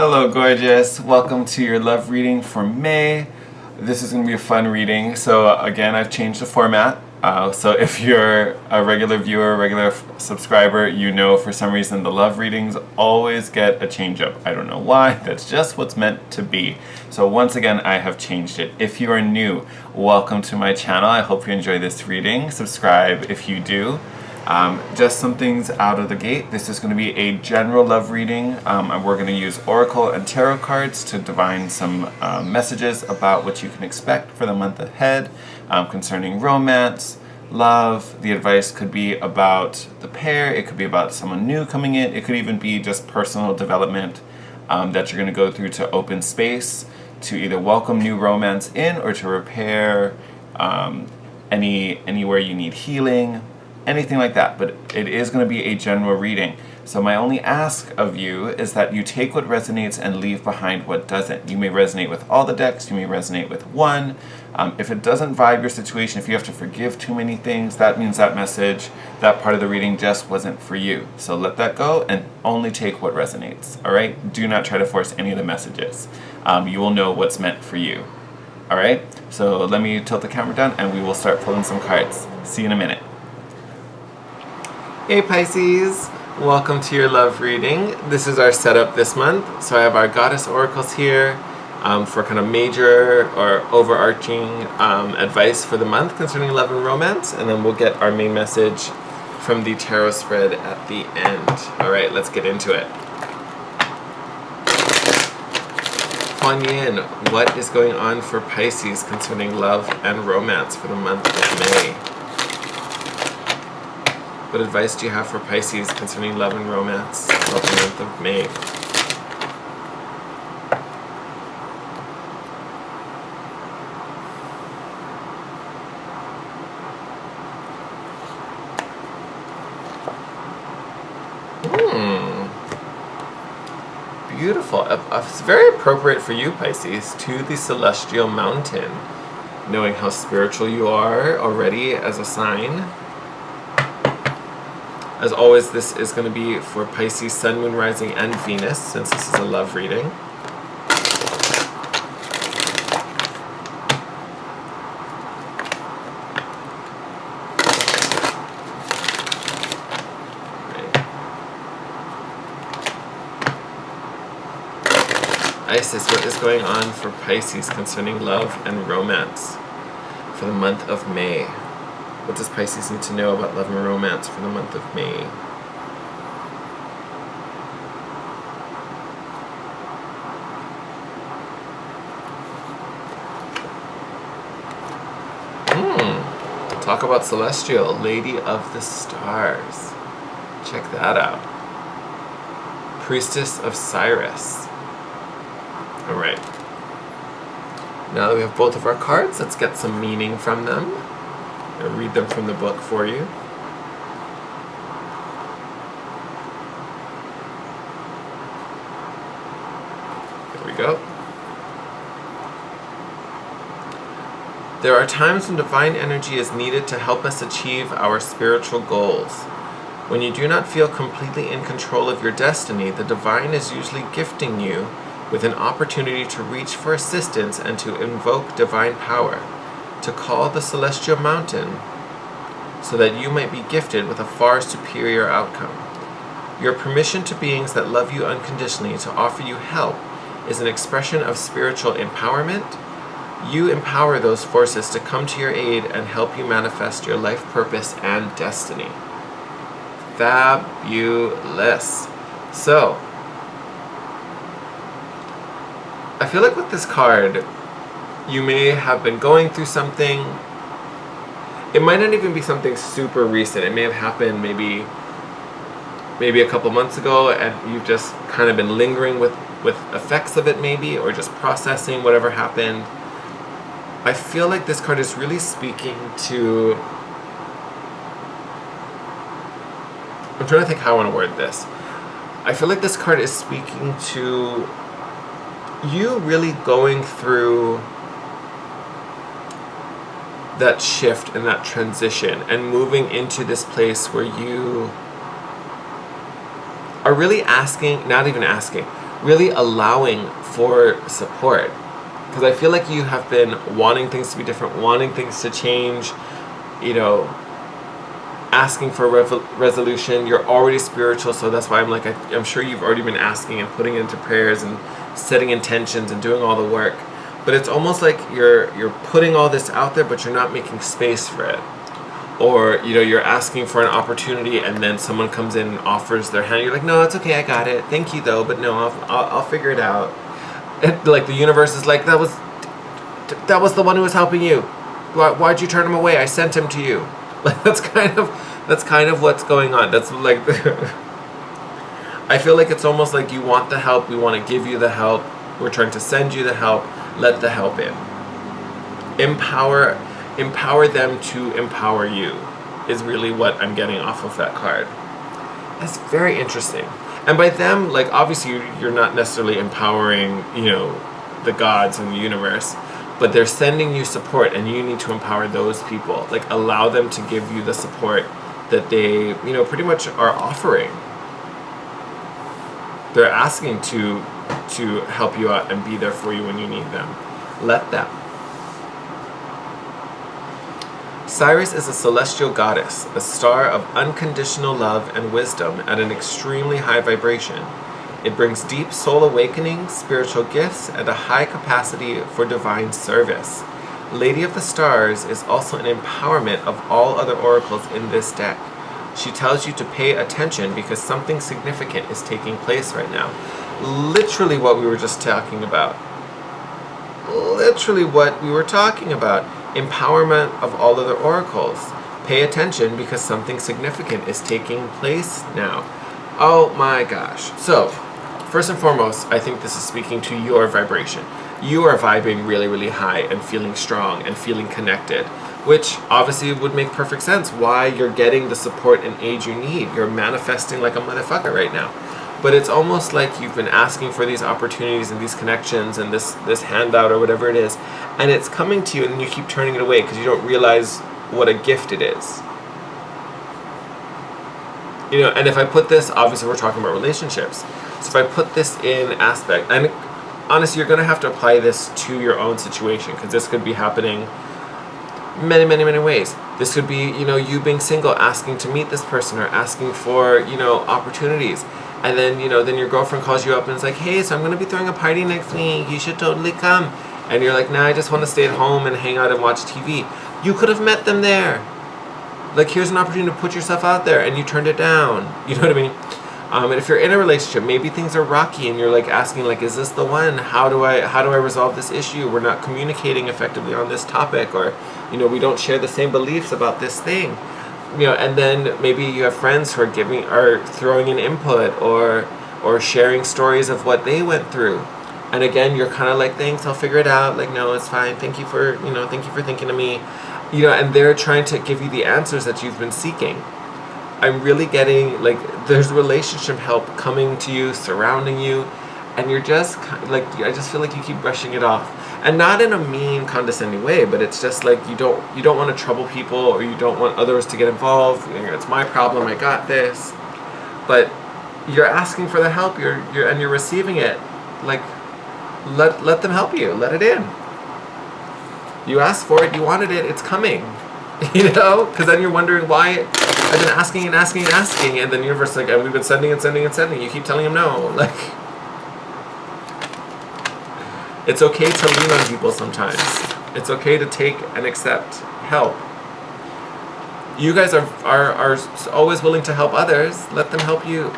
Hello, gorgeous. Welcome to your love reading for May. This is going to be a fun reading. So again, I've changed the format. So if you're a regular viewer, regular subscriber, you know for some reason the love readings always get a change up. I don't know why. That's just what's meant to be. So once again, I have changed it. If you are new, welcome to my channel. I hope you enjoy this reading. Subscribe if you do. Just some things out of the gate. This is going to be a general love reading, and we're going to use Oracle and Tarot cards to divine some messages about what you can expect for the month ahead concerning romance, love. The advice could be about the pair, it could be about someone new coming in, it could even be just personal development that you're going to go through to open space to either welcome new romance in or to repair anywhere you need healing. Anything like that, but it is going to be a general reading. So my only ask of you is that you take what resonates and leave behind what doesn't. You may resonate with all the decks, you may resonate with one. If it doesn't vibe your situation, if you have to forgive too many things, that means that message, that part of the reading just wasn't for you. So let that go and only take what resonates, all right? Do not try to force any of the messages. You will know what's meant for you, all right? So let me tilt the camera down and we will start pulling some cards. See you in a minute. Hey Pisces, welcome to your love reading. This is our setup this month. So I have our goddess oracles here for kind of major or overarching advice for the month concerning love and romance, and then we'll get our main message from the tarot spread at the end. All right, let's get into it. Kuan Yin, what is going on for Pisces concerning love and romance for the month of May? What advice do you have for Pisces concerning love and romance for the month of May? Beautiful. It's very appropriate for you, Pisces, to the celestial mountain. Knowing how spiritual you are already as a sign. As always, this is going to be for Pisces, Sun, Moon, Rising, and Venus, since this is a love reading. Isis, what is going on for Pisces concerning love and romance for the month of May? What does Pisces need to know about love and romance for the month of May? Talk about Celestial, Lady of the Stars. Check that out. Priestess of Cyrus. Alright. Now that we have both of our cards, let's get some meaning from them. I'll read them from the book for you. There we go. There are times when divine energy is needed to help us achieve our spiritual goals. When you do not feel completely in control of your destiny, the divine is usually gifting you with an opportunity to reach for assistance and to invoke divine power, to call the celestial mountain so that you might be gifted with a far superior outcome. Your permission to beings that love you unconditionally to offer you help is an expression of spiritual empowerment. You empower those forces to come to your aid and help you manifest your life purpose and destiny. Fabulous. So, I feel like with this card, you may have been going through something. It might not even be something super recent. It may have happened maybe a couple months ago, and you've just kind of been lingering with effects of it maybe, or just processing whatever happened. I feel like this card is really speaking to... I'm trying to think how I want to word this. I feel like this card is speaking to you really going through that shift and that transition and moving into this place where you are really asking, not even asking, really allowing for support. Because I feel like you have been wanting things to be different, wanting things to change, you know, asking for resolution. You're already spiritual, so that's why I'm like, I'm sure you've already been asking and putting it into prayers and setting intentions and doing all the work. But it's almost like you're putting all this out there, but you're not making space for it. Or, you know, you're asking for an opportunity and then someone comes in and offers their hand. You're like, no, it's okay, I got it. Thank you, though, but no, I'll figure it out. And, like, the universe is like, that was the one who was helping you. Why'd you turn him away? I sent him to you. Like, that's kind of what's going on. That's like, I feel like it's almost like you want the help. We want to give you the help. We're trying to send you the help. Let the help in. Empower them to empower you is really what I'm getting off of that card. That's very interesting. And by them, like, obviously you're not necessarily empowering, you know, the gods in the universe, but they're sending you support, and you need to empower those people. Like, allow them to give you the support that they, you know, pretty much are offering. They're asking to help you out and be there for you when you need them. Let them. Sirius is a celestial goddess, a star of unconditional love and wisdom at an extremely high vibration. It brings deep soul awakening, spiritual gifts, and a high capacity for divine service. Lady of the Stars is also an empowerment of all other oracles in this deck. She tells you to pay attention because something significant is taking place right now. Literally what we were just talking about. Literally what we were talking about. Empowerment of all other oracles. Pay attention because something significant is taking place now. Oh my gosh. So, first and foremost, I think this is speaking to your vibration. You are vibing really, really high and feeling strong and feeling connected, which obviously would make perfect sense why you're getting the support and aid you need. You're manifesting like a motherfucker right now. But it's almost like you've been asking for these opportunities and these connections and this handout or whatever it is, and it's coming to you and you keep turning it away because you don't realize what a gift it is. You know, and if I put this, obviously we're talking about relationships. So if I put this in aspect, and honestly, you're going to have to apply this to your own situation because this could be happening many, many, many ways. This could be, you know, you being single, asking to meet this person or asking for, you know, opportunities. And then, you know, then your girlfriend calls you up and is like, hey, so I'm going to be throwing a party next week. You should totally come. And you're like, nah, I just want to stay at home and hang out and watch TV. You could have met them there. Like, here's an opportunity to put yourself out there, and you turned it down. You know what I mean? And if you're in a relationship, maybe things are rocky and you're like asking, like, is this the one? How do I resolve this issue? We're not communicating effectively on this topic, or, you know, we don't share the same beliefs about this thing. You know, and then maybe you have friends who are throwing in input or sharing stories of what they went through. And again, you're kind of like, thanks, I'll figure it out. Like, no, it's fine. Thank you for thinking of me. You know, and they're trying to give you the answers that you've been seeking. I'm really getting, like, there's relationship help coming to you, surrounding you, and you're just, like, I just feel like you keep brushing it off. And not in a mean, condescending way, but it's just like you don't want to trouble people, or you don't want others to get involved. You know, it's my problem, I got this. But you're asking for the help, you're receiving it. Like, let them help you, let it in. You asked for it, you wanted it, it's coming. You know? Because then you're wondering why I've been asking and asking and asking, and then the universe is like, and we've been sending and sending and sending. You keep telling him no. Like, it's okay to lean on people sometimes. It's okay to take and accept help. You guys are always willing to help others. Let them help you.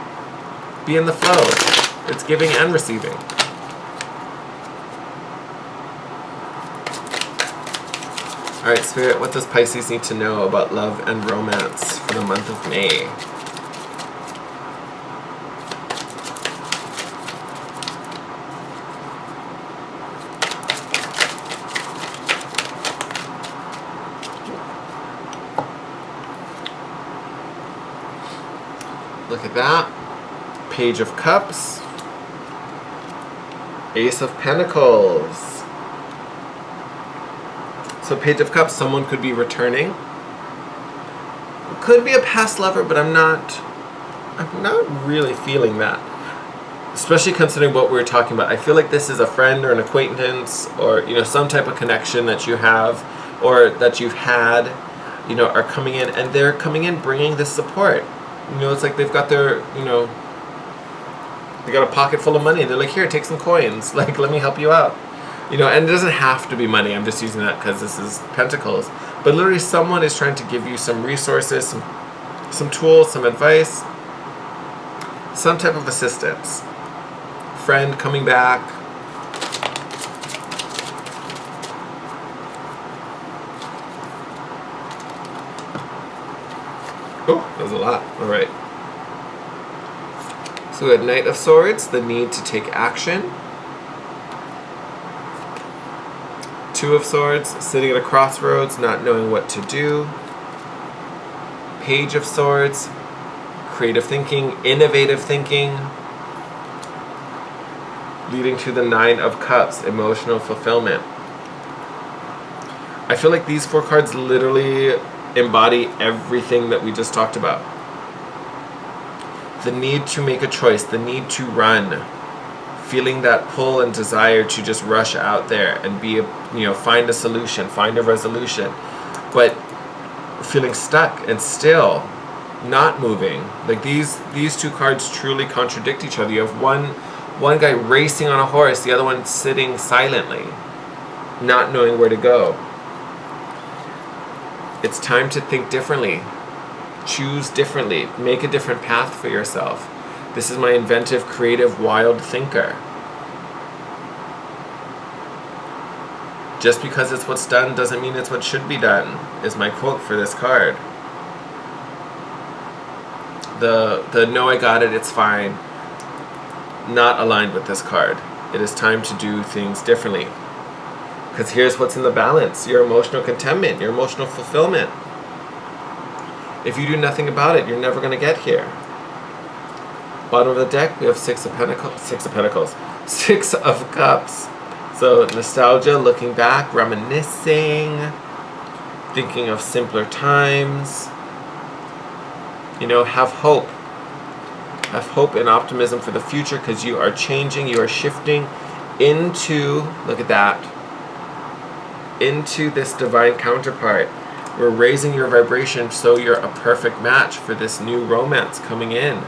Be in the flow. It's giving and receiving. Alright, Spirit, what does Pisces need to know about love and romance for the month of May? Look at that. Page of Cups. Ace of Pentacles. So Page of Cups, someone could be returning. Could be a past lover, but I'm not really feeling that. especially considering what we're talking about. I feel like this is a friend or an acquaintance, or some type of connection that you have or that you've had, are coming in, and they're coming in bringing this support. It's like they've got their, they got a pocket full of money. They're like, here, take some coins. Like, let me help you out. And it doesn't have to be money. I'm just using that because this is Pentacles. But literally someone is trying to give you some resources, some tools, some advice, some type of assistance. Friend coming back. Oh, that was a lot. All right. So we had Knight of Swords, the need to take action. Two of Swords, sitting at a crossroads, not knowing what to do. Page of Swords, creative thinking, innovative thinking. Leading to the Nine of Cups, emotional fulfillment. I feel like these 4 cards literally embody everything that we just talked about. The need to make a choice, the need to run, feeling that pull and desire to just rush out there and find a solution, find a resolution, but feeling stuck and still, not moving. Like these 2 cards truly contradict each other. You have one guy racing on a horse, the other one sitting silently, not knowing where to go. It's time to think differently. Choose differently. Make a different path for yourself. This is my inventive, creative, wild thinker. Just because it's what's done doesn't mean it's what should be done, is my quote for this card. The no, I got it, it's fine, not aligned with this card. It is time to do things differently. Because here's what's in the balance. Your emotional contentment, your emotional fulfillment. If you do nothing about it, you're never going to get here. Bottom of the deck, we have Six of Cups. So nostalgia, looking back, reminiscing, thinking of simpler times. Have hope. Have hope and optimism for the future, because you are changing, you are shifting into, look at that, into this divine counterpart. We're raising your vibration so you're a perfect match for this new romance coming in.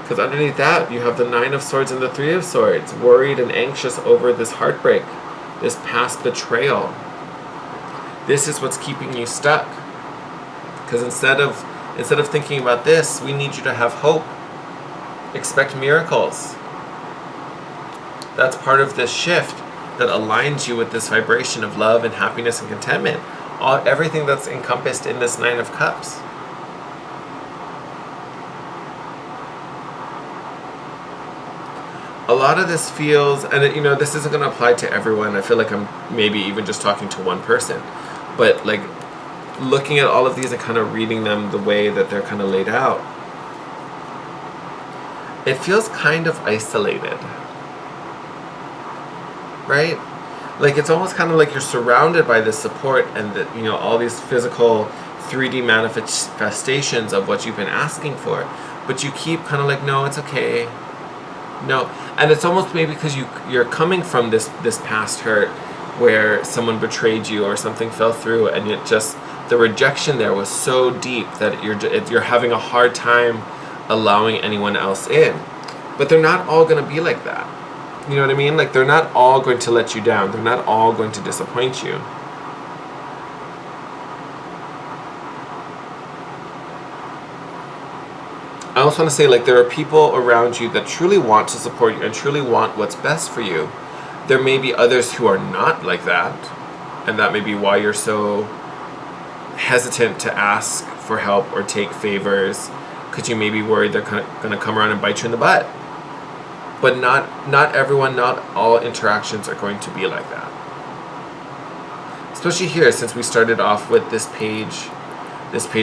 Because underneath that, you have the Nine of Swords and the Three of Swords, worried and anxious over this heartbreak, this past betrayal. This is what's keeping you stuck. Because instead of thinking about this, we need you to have hope. Expect miracles. That's part of this shift that aligns you with this vibration of love and happiness and contentment. Everything that's encompassed in this Nine of Cups. A lot of this feels, and this isn't going to apply to everyone. I feel like I'm maybe even just talking to one person. But like looking at all of these and kind of reading them the way that they're kind of laid out, it feels kind of isolated. Right? Like it's almost kind of like you're surrounded by this support and all these physical 3D manifestations of what you've been asking for, but you keep kind of like, no, it's okay. No. And it's almost maybe because you're coming from this past hurt where someone betrayed you or something fell through, and it just, the rejection there was so deep that you're having a hard time allowing anyone else in. But they're not all going to be like that. You know what I mean? Like they're not all going to let you down. They're not all going to disappoint you. I also want to say, like, there are people around you that truly want to support you and truly want what's best for you. There may be others who are not like that, and that may be why you're so hesitant to ask for help or take favors, because you may be worried they're going to come around and bite you in the butt. But not everyone, not all interactions are going to be like that. Especially here, since we started off with this Page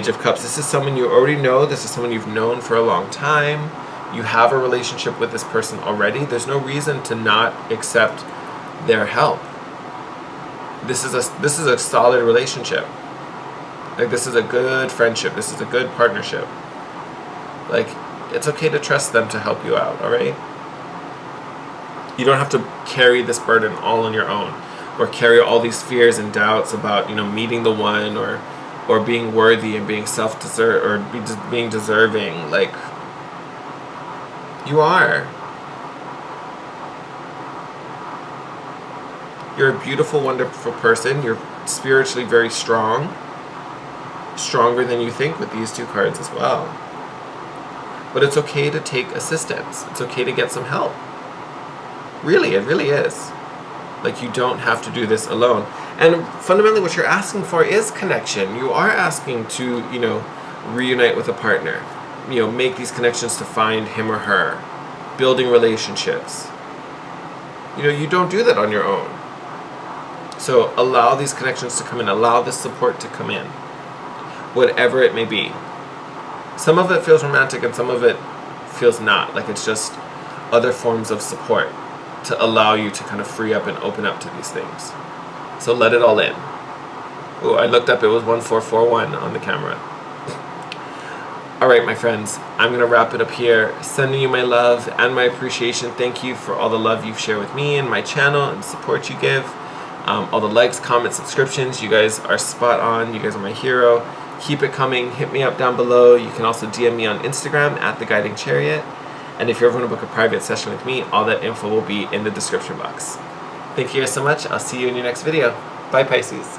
of Cups. This is someone you already know. This is someone you've known for a long time. You have a relationship with this person already. There's no reason to not accept their help. This is a solid relationship. Like, this is a good friendship. This is a good partnership. Like, it's okay to trust them to help you out, all right? You don't have to carry this burden all on your own, or carry all these fears and doubts about, meeting the one, or being worthy and being being deserving. Like, you are. You're a beautiful, wonderful person. You're spiritually very strong. Stronger than you think with these 2 cards as well. But it's okay to take assistance. It's okay to get some help. Really, it really is. Like, you don't have to do this alone. And fundamentally what you're asking for is connection. You are asking to, reunite with a partner. Make these connections to find him or her. Building relationships. You don't do that on your own. So allow these connections to come in. Allow this support to come in. Whatever it may be. Some of it feels romantic and some of it feels not. Like, it's just other forms of support to allow you to kind of free up and open up to these things. So let it all in. Oh, I looked up, it was 1441 on the camera. Alright, my friends, I'm going to wrap it up here. Sending you my love and my appreciation. Thank you for all the love you've shared with me and my channel and the support you give. All the likes, comments, subscriptions. You guys are spot on. You guys are my hero. Keep it coming. Hit me up down below. You can also DM me on Instagram at The Guiding Chariot. And if you ever want to book a private session with me, all that info will be in the description box. Thank you guys so much. I'll see you in your next video. Bye, Pisces.